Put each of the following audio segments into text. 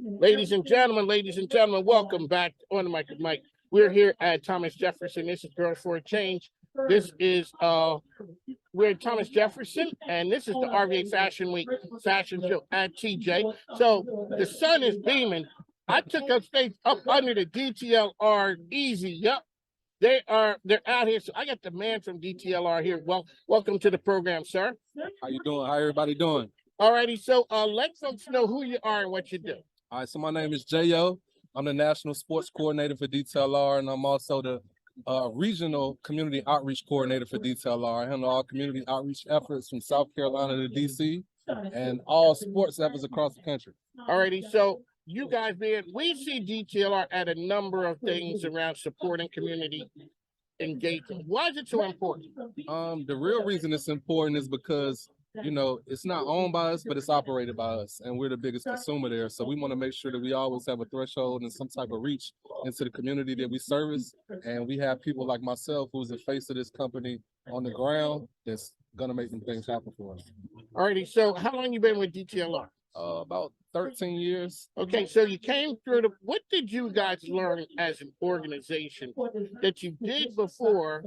Ladies and gentlemen, welcome back on the mic. Mike. We're here at Thomas Jefferson. This is Girls for a Change. This is we're at Thomas Jefferson, and this is the RVA Fashion Week fashion show at TJ. So the sun is beaming. I took up space up under the DTLR Easy. Yep. They're out here. So I got the man from DTLR here. Well, welcome to the program, sir. How you doing? How everybody doing? Alrighty, so let folks know who you are and what you do. All right, so my name is JayO. I'm the National Sports Coordinator for DTLR, and I'm also the Regional Community Outreach Coordinator for DTLR. I handle all community outreach efforts from South Carolina to DC and all sports efforts across the country. Alrighty, so you guys we see DTLR at a number of things around supporting community engagement. Why is it so important? The real reason it's important is because it's not owned by us, but it's operated by us, and we're the biggest consumer there. So we want to make sure that we always have a threshold and some type of reach into the community that we service. And we have people like myself, who's the face of this company on the ground, that's gonna make them things happen for us. Alrighty, so how long you been with DTLR? About 13 years. Okay, so you came through what did you guys learn as an organization that you did before?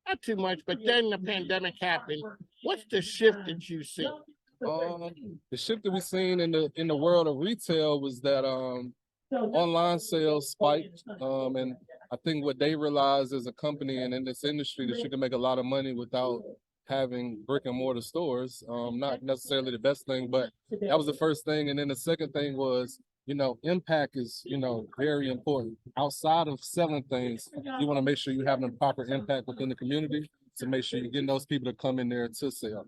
Not too much, but then the pandemic happened. What's the shift that you see? The shift that we've seen in the world of retail was that online sales spiked, and I think what they realized as a company and in this industry that you can make a lot of money without having brick and mortar stores. Not necessarily the best thing, but that was the first thing. And then the second thing was, impact is, very important. Outside of selling things, you want to make sure you're having a proper impact within the community to make sure you're getting those people to come in there to sell.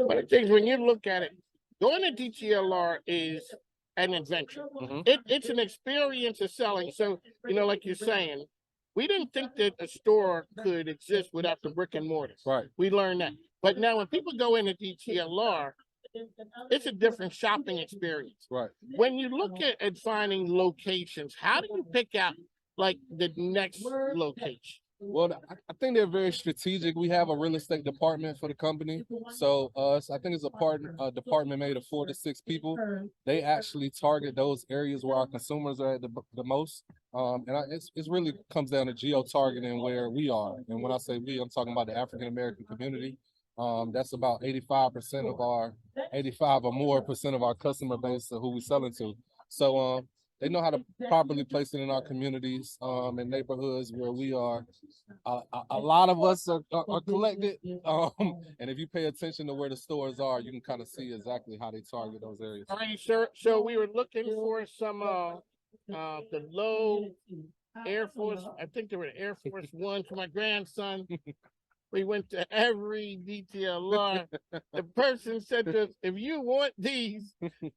But I think when you look at it, going to DTLR is an adventure. Mm-hmm. It's an experience of selling. So, like you're saying, we didn't think that a store could exist without the brick and mortar. Right. We learned that. But now when people go into DTLR, it's a different shopping experience. Right. When you look at finding locations, how do you pick out like the next location? Well, I think they're very strategic. We have a real estate department for the company. So I think it's a department made of 4 to 6 people. They actually target those areas where our consumers are at the most. It really comes down to geo-targeting where we are. And when I say we, I'm talking about the African-American community. That's about 85 or more percent of our customer base of who we're selling to. So they know how to properly place it in our communities and neighborhoods where we are. A lot of us are collected. And if you pay attention to where the stores are, you can kind of see exactly how they target those areas. All right, sir. So we were looking for some the low Air Force. I think they were Air Force One for my grandson. We went to every DTLR. The person said to us, if you want these,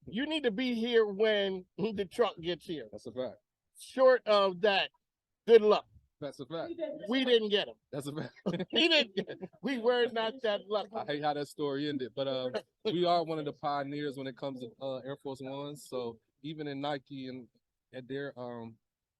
you need to be here when the truck gets here. That's a fact. Short of that, good luck. That's a fact. We didn't get them. That's a fact. We were not that lucky. I hate how that story ended, but we are one of the pioneers when it comes to Air Force Ones. So even in Nike and at their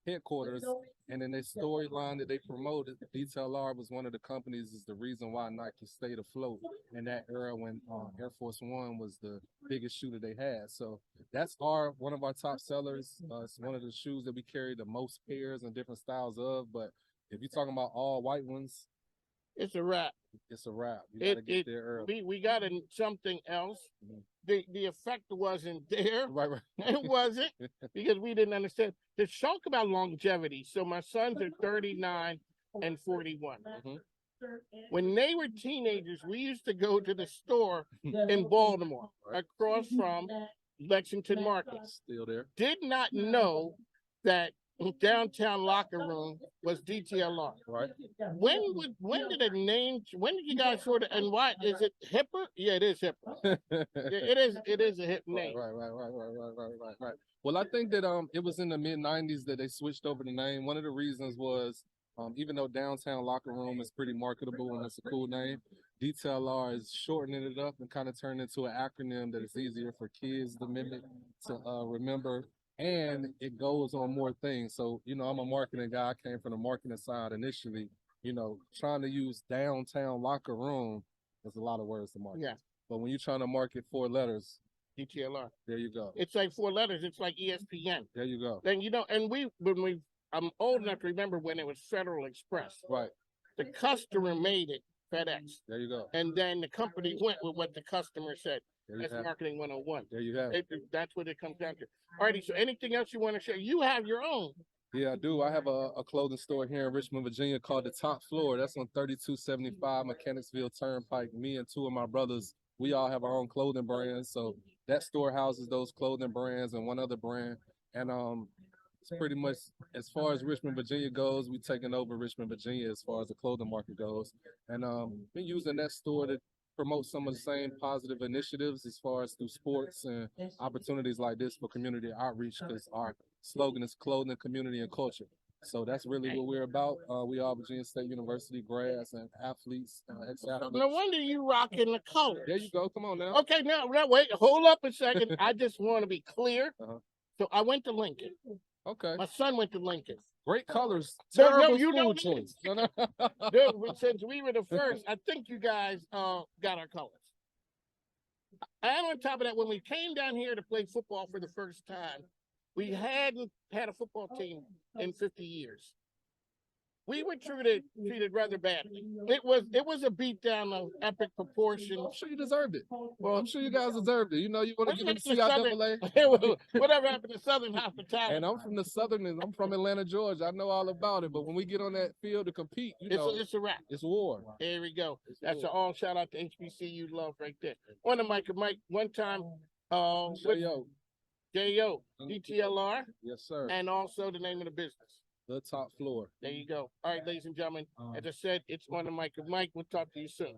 headquarters and in their storyline that they promoted, DTLR was one of the companies is the reason why Nike stayed afloat in that era when Air Force One was the biggest shoe that they had. So that's one of our top sellers. It's one of the shoes that we carry the most pairs and different styles of. But if you're talking about all white ones, it's a wrap. It's a wrap. You gotta get there early. We got something else. Mm-hmm. The effect wasn't there. Right. It wasn't because we didn't understand. The talk about longevity. So my sons are 39 and 41. Mm-hmm. When they were teenagers, we used to go to the store in Baltimore across from Lexington Market. Still there. Did not know that downtown locker room was DTLR. Right. When did you guys sort of, and why is it hipper? Yeah, it is hipper. it is a hip name. Right. Well, I think that it was in the mid-90s that they switched over the name. One of the reasons was even though downtown locker room is pretty marketable and it's a cool name, DTLR is shortening it up and kind of turned into an acronym that is easier for kids to mimic, to remember. And it goes on more things. So, I'm a marketing guy. I came from the marketing side initially. Trying to use downtown locker room, there's a lot of words to market. Yeah. But when you're trying to market 4 letters, DTLR. There you go. It's like 4 letters. It's like ESPN. There you go. Then and I'm old enough to remember when it was Federal Express. Right. The customer made it FedEx. There you go. And then the company went with what the customer said. That's marketing 101. There you have. That's what it comes down to. All righty. So anything else you want to share? You have your own. Yeah, I do. I have a clothing store here in Richmond, Virginia called The Top Floor. That's on 3275 Mechanicsville Turnpike. Me and 2 of my brothers, we all have our own clothing brands. So that store houses those clothing brands and one other brand. And it's pretty much, as far as Richmond, Virginia goes, we taking over Richmond, Virginia as far as the clothing market goes. And been using that store to promote some of the same positive initiatives as far as through sports and opportunities like this for community outreach, because our slogan is clothing, community, and culture. So that's really what we're about. We are Virginia State University grads and athletes, ex-athletes. No wonder you rocking the colors. There you go. Come on now. Okay, now wait, hold up a second. I just want to be clear. So I went to Lincoln. Okay. My son went to Lincoln. Great colors. No, Terrible you school don't. choice. Dude, since we were the first, I think you guys got our colors. And on top of that, when we came down here to play football for the first time, we hadn't had a football team in 50 years. We were treated rather badly. It was a beatdown of epic proportions. I'm sure you deserved it. Well, I'm sure you guys deserved it. You know, you want to give them CIAA. Whatever happened to Southern hospitality? And I'm from the Southern, I'm from Atlanta, Georgia. I know all about it. But when we get on that field to compete, it's a wrap. It's war. There we go. That's an all shout out to HBCU love right there. On the mic, one time, JayO DTLR. Yes, sir. And also the name of the business. The Top Floor. There you go. All right, ladies and gentlemen. As I said, it's on the mic of Mike. We'll talk to you soon.